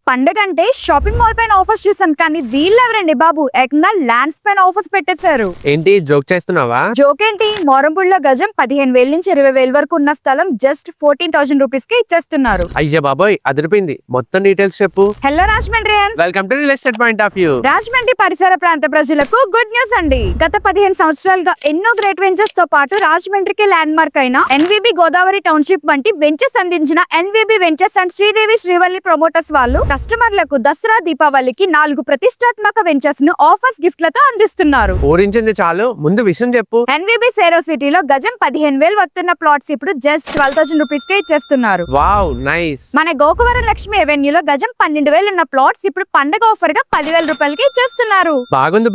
పండగ అంటే shopping mall పైన ఆఫర్స్ చూసాం, కానీ వీళ్ళు ఎవరండి బాబు, ఏకంగా ల్యాండ్స్ పైన ఆఫర్స్ పెట్టేశారు. ఏంటి జోక్ చేస్తున్నావా? జోక్ ఏంటి, మోరంపూడిలో గజం 15,000 నుంచి 20,000 వరకు ఉన్న స్థలం జస్ట్ 14,000 రూపీస్ కి ఇచ్చేస్తున్నారు. అయ్యా బాబోయ్, అదిరిపోయింది. మొత్తం డీటెయిల్స్ చెప్పు. Hello Rajahmundrians, welcome to real estate point of view. Rajahmundry పరిసర ప్రాంత ప్రజలకు గుడ్ న్యూస్ అండి. గత 15 సంవత్సరాలుగా ఎన్నో గ్రేట్ వెంచర్స్ తో పాటు రాజమండ్రికి ల్యాండ్ మార్క్ అయిన ఎన్వీబీ గోదావరి టౌన్షిప్ వంటి వెంచర్స్ అందించిన NVB ventures and Sridevi Srivalli promoters వాళ్ళు కస్టమర్లకు దసరా దీపావళికి 4 ప్రతిష్టాత్మక వెంచర్స్ ను ఆఫర్స్ గిఫ్ట్లతో అందిస్తున్నారు. ఊరించింది చాలు, ముందు విషయం చెప్పు. ఎన్వీబీ సేరో సిటీలో గజం 15,000 వస్తున్న ప్లాట్స్ ఇప్పుడు జస్ట్ 12,000 రూపీస్ కే ఇచ్చేస్తున్నారు. Wow, nice. మన గోకవరం లక్ష్మి ఎవెన్యూలో గజం 12,000 ఉన్న ప్లాట్స్ ఇప్పుడు పండగ ఆఫర్ గా 10,000 రూపాయలకి ఇచ్చేస్తున్నారు.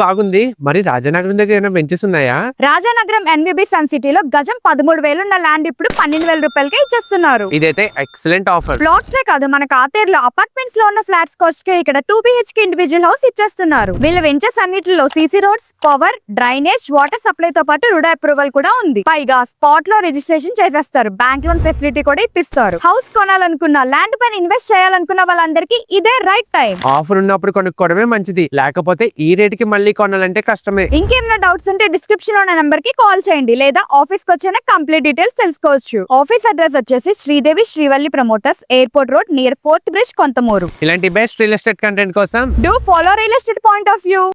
బాగుంది. మరి రాజనగరం దగ్గర ఏమైనా వెంచర్స్ ఉన్నాయా? రాజానగరం ఎన్వీబీ సన్ సిటీలో గజం 13,000 ఉన్న ల్యాండ్ ఇప్పుడు 12,000 రూపాయలకి ఇచ్చేస్తున్నారు. ఇదైతే ఎక్సలెంట్ ఆఫర్. ప్లాట్సే కాదు, మన కాతేరులో అపార్ట్మెంట్స్ లో ఉన్న ఫ్లాట్స్ కాస్ట్ కే ఇక్కడ 2 BHK ఇండివిజువల్ హౌస్ ఇచ్చేస్తున్నారు. వీళ్ళ వెంచర్స్ అన్నిటిలో CC roads, power, drainage, water supply తో పాటు రుడా అప్రూవల్ కూడా ఉంది. పైగా స్పాట్ లో రిజిస్ట్రేషన్ చేసేస్తారు. బ్యాంక్ లోన్ ఫెసిలిటీ కూడా ఇప్పిస్తారు. హౌస్ కొనాలనుకున్న, ల్యాండ్ పైన ఇన్వెస్ట్ చేయాలనుకున్న వాళ్ళందరికీ ఇదే రైట్ టైం. ఆఫర్ ఉన్నప్పుడు కొనుక్కోవడమే మంచిది, లేకపోతే ఈ రేట్ కి మళ్ళీ కొనాలంటే కష్టమే. ఇంకేమైనా డౌట్స్ ఉంటే డిస్క్రిప్షన్ లో నెంబర్ కి కాల్ చేయండి, లేదా ఆఫీస్ కి వచ్చిన కంప్లీట్ డీటెయిల్స్ తెలుసుకోవచ్చు. ఆఫీస్ అడ్రస్ వచ్చేసి Sridevi Srivalli promoters, airport road near 4th bridge, Konthamuru. ఇలాంటి బెస్ట్ రియల్ ఎస్టేట్ కంటెంట్ కోసం do follow real estate point of view.